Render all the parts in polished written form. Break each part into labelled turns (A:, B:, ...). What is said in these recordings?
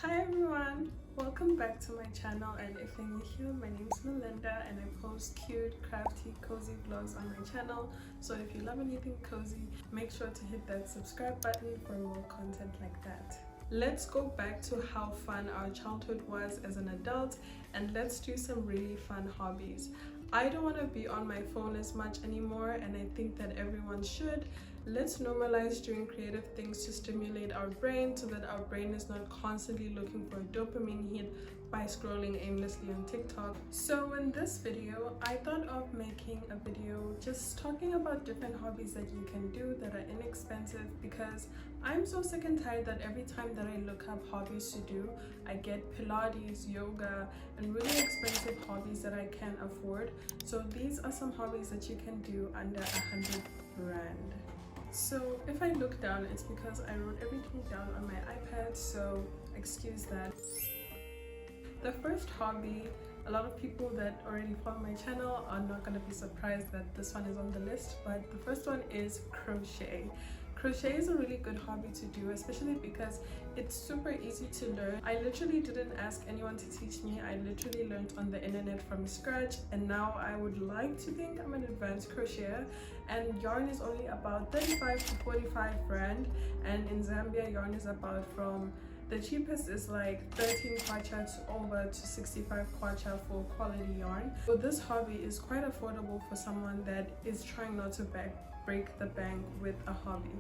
A: Hi everyone, welcome back to my channel, and if you're new here, my name is Melinda and I post cute, crafty, cozy vlogs on my channel. So if you love anything cozy, make sure to hit that subscribe button for more content like that. Let's go back to how fun our childhood was as an adult, and let's do some really fun hobbies. I don't want to be on my phone as much anymore, and I think that everyone should. Let's normalize doing creative things to stimulate our brain so that our brain is not constantly looking for a dopamine hit by scrolling aimlessly on TikTok. So in this video, I thought of making a video just talking about different hobbies that you can do that are inexpensive, because I'm so sick and tired that every time that I look up hobbies to do, I get Pilates, yoga, and really expensive hobbies that I can't afford. So these are some hobbies that you can do under 100 grand. So if I look down, it's because I wrote everything down on my iPad, so excuse that. The first hobby, a lot of people that already follow my channel are not going to be surprised that this one is on the list, but the first one is crochet. Crochet is a really good hobby to do, especially because it's super easy to learn. I literally didn't ask anyone to teach me. I literally learned on the internet from scratch, and now I would like to think I'm an advanced crocheter. And yarn is only about 35 to 45 rand, and in Zambia yarn is about from the cheapest is like 13 kwacha to over to 65 kwacha for quality yarn. So this hobby is quite affordable for someone that is trying not to break the bank with a hobby.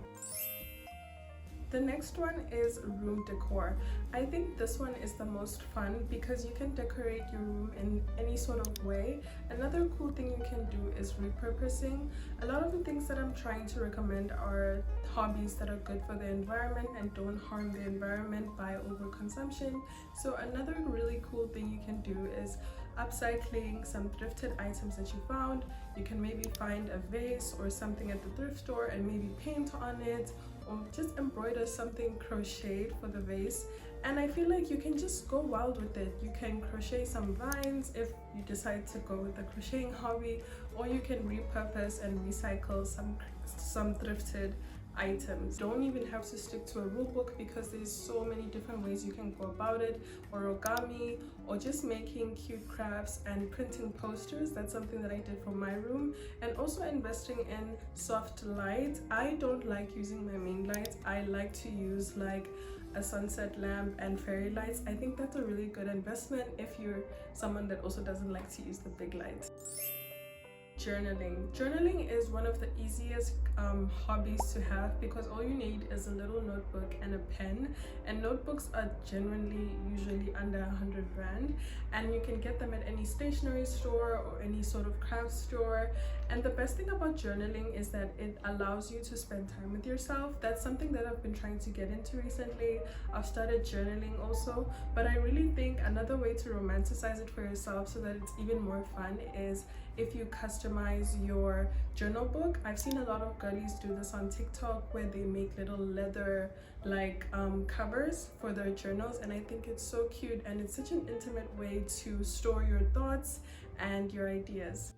A: The next one is room decor. I think this one is the most fun because you can decorate your room in any sort of way. Another cool thing you can do is repurposing. A lot of the things that I'm trying to recommend are hobbies that are good for the environment and don't harm the environment by overconsumption. So another really cool thing you can do is upcycling some thrifted items that you found. You can maybe find a vase or something at the thrift store and maybe paint on it, or just embroider something crocheted for the vase. And I feel like you can just go wild with it. You can crochet some vines if you decide to go with the crocheting hobby, or you can repurpose and recycle some thrifted items. Don't even have to stick to a rule book because there's so many different ways you can go about it. Origami, or just making cute crafts and printing posters. That's something that I did for my room. And also investing in soft light. I don't like using my main lights. I like to use like a sunset lamp and fairy lights. I think that's a really good investment if you're someone that also doesn't like to use the big lights. Journaling is one of the easiest hobbies to have because all you need is a little notebook and a pen, and notebooks are generally usually under 100 rand, and you can get them at any stationery store or any sort of craft store. And the best thing about journaling is that it allows you to spend time with yourself. That's something that I've been trying to get into recently. I've started journaling also, but I really think another way to romanticize it for yourself so that it's even more fun is if you customize your journal book. I've seen a lot of girlies do this on TikTok where they make little leather like covers for their journals, and I think it's so cute and it's such an intimate way to store your thoughts and your ideas.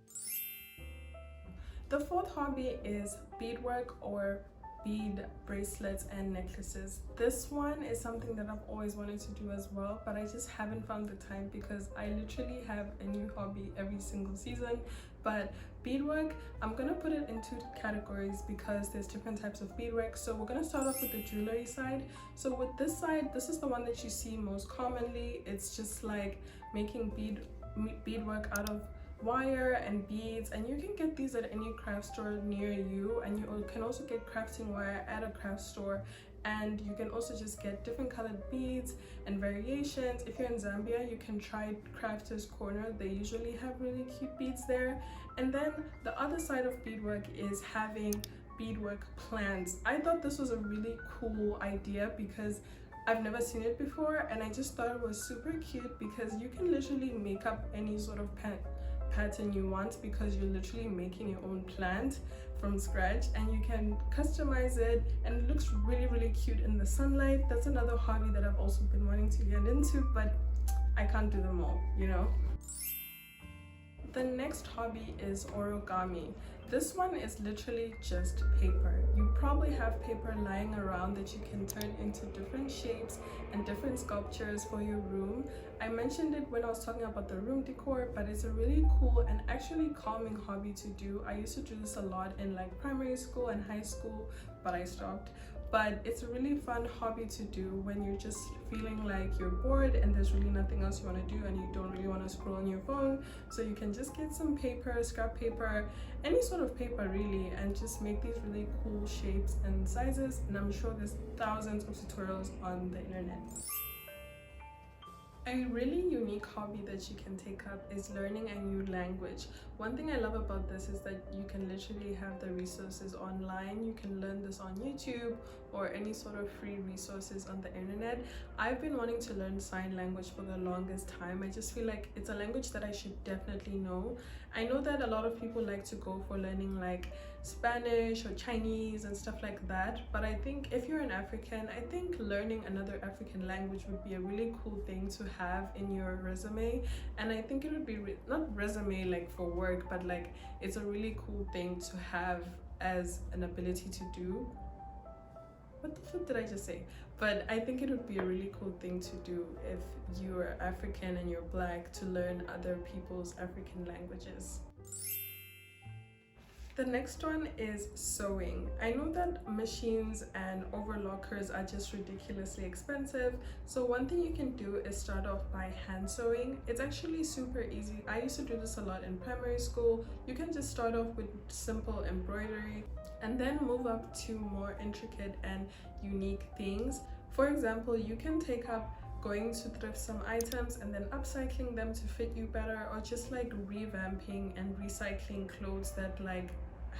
A: The fourth hobby is beadwork, or bead bracelets and necklaces. This one is something that I've always wanted to do as well, but I just haven't found the time because I literally have a new hobby every single season. But beadwork, I'm gonna put it into categories because there's different types of beadwork. So we're gonna start off with the jewelry side. So with this side, this is the one that you see most commonly. It's just like making beadwork out of wire and beads, and you can get these at any craft store near you, and you can also get crafting wire at a craft store, and you can also just get different colored beads and variations. If you're in Zambia, you can try Crafters Corner. They usually have really cute beads there. And then the other side of beadwork is having beadwork plants. I thought this was a really cool idea because I've never seen it before, and I just thought it was super cute because you can literally make up any sort of pattern you want because you're literally making your own plant from scratch, and you can customize it, and it looks really cute in the sunlight. That's another hobby that I've also been wanting to get into, but I can't do them all, you know. The next hobby is origami. This one is literally just paper. You probably have paper lying around that you can turn into different shapes and different sculptures for your room. I mentioned it when I was talking about the room decor, but it's a really cool and actually calming hobby to do. I used to do this a lot in like primary school and high school, but I stopped. But it's a really fun hobby to do when you're just feeling like you're bored and there's really nothing else you want to do and you don't really want to scroll on your phone. So you can just get some paper, scrap paper, any sort of paper really, and just make these really cool shapes and sizes. And I'm sure there's thousands of tutorials on the internet. A really unique hobby that you can take up is learning a new language. One thing I love about this is that you can literally have the resources online. You can learn this on YouTube or any sort of free resources on the internet. I've been wanting to learn sign language for the longest time. I just feel like it's a language that I should definitely know. I know that a lot of people like to go for learning like Spanish or Chinese and stuff like that, but I think if you're an African, I think learning another African language would be a really cool thing to have in your resume. And I think it would be not resume like for work, but like it's a really cool thing to have as an ability to do. What the flip did I just say? But I think it would be a really cool thing to do if you're African and you're Black, to learn other people's African languages. The next one is sewing. I know that machines and overlockers are just ridiculously expensive. So one thing you can do is start off by hand sewing. It's actually super easy. I used to do this a lot in primary school. You can just start off with simple embroidery and then move up to more intricate and unique things. For example, you can take up going to thrift some items and then upcycling them to fit you better, or just like revamping and recycling clothes that like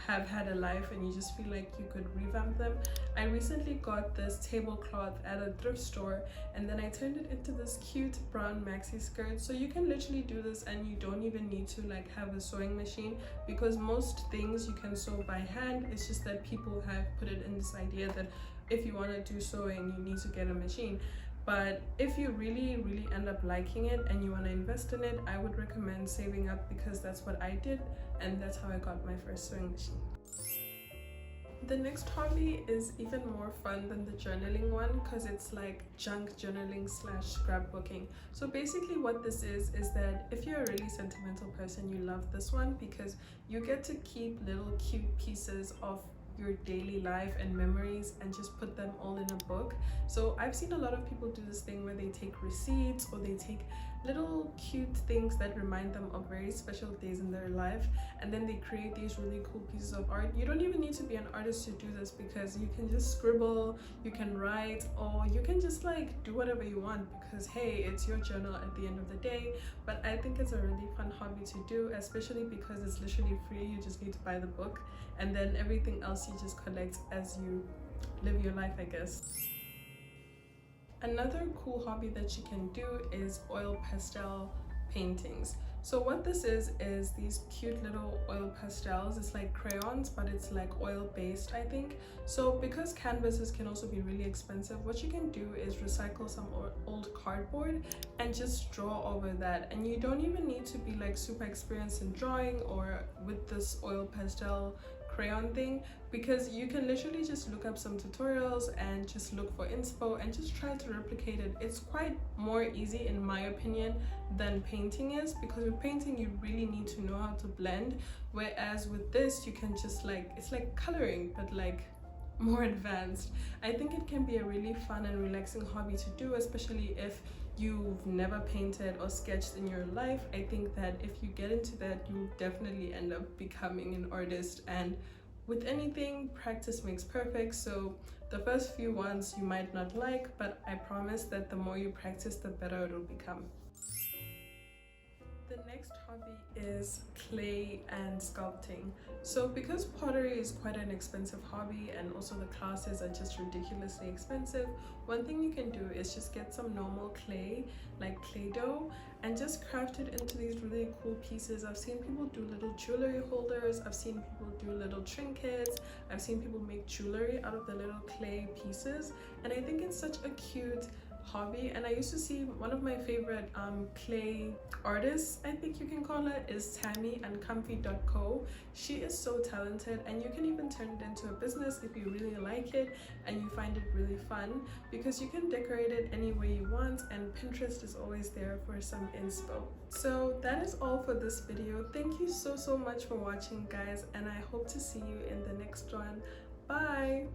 A: have had a life and you just feel like you could revamp them. I recently got this tablecloth at a thrift store and then I turned it into this cute brown maxi skirt. So you can literally do this and you don't even need to like have a sewing machine, because most things you can sew by hand. It's just that people have put it in this idea that if you want to do sewing you need to get a machine. But if you really end up liking it and you want to invest in it, I would recommend saving up, because that's what I did and that's how I got my first sewing machine. The next hobby is even more fun than the journaling one, because it's like junk journaling slash scrapbooking. So basically what this is that if you're a really sentimental person, you love this one because you get to keep little cute pieces of your daily life and memories and just put them all in a book. So I've seen a lot of people do this thing where they take receipts or they take little cute things that remind them of very special days in their life, and then they create these really cool pieces of art. You don't even need to be an artist to do this, because you can just scribble, you can write, or you can just like do whatever you want, because hey, it's your journal at the end of the day. But I think it's a really fun hobby to do, especially because it's literally free. You just need to buy the book and then everything else you just collect as you live your life, I guess. Another cool hobby that you can do is oil pastel paintings. So what this is these cute little oil pastels. It's like crayons, but it's like oil based, I think. So because canvases can also be really expensive, what you can do is recycle some old cardboard and just draw over that. And you don't even need to be like super experienced in drawing or with this oil pastel crayon thing, because you can literally just look up some tutorials and just look for inspo and just try to replicate it. It's quite more easy in my opinion than painting is, because with painting you really need to know how to blend, whereas with this you can just like, it's like coloring but like more advanced. I think it can be a really fun and relaxing hobby to do, especially if you've never painted or sketched in your life. I think that if you get into that, you'll definitely end up becoming an artist. And with anything, practice makes perfect. So the first few ones you might not like, but I promise that the more you practice, the better it'll become. The next hobby is clay and sculpting. So because pottery is quite an expensive hobby and also the classes are just ridiculously expensive, one thing you can do is just get some normal clay, like clay dough, and just craft it into these really cool pieces. I've seen people do little jewelry holders, I've seen people do little trinkets, I've seen people make jewelry out of the little clay pieces, and I think it's such a cute hobby, and I used to see one of my favorite clay artists, I think you can call it, is Tammy and Comfy.co. She is so talented, and you can even turn it into a business if you really like it and you find it really fun, because you can decorate it any way you want, and Pinterest is always there for some inspo. So that is all for this video. Thank you so much for watching, guys, and I hope to see you in the next one. Bye.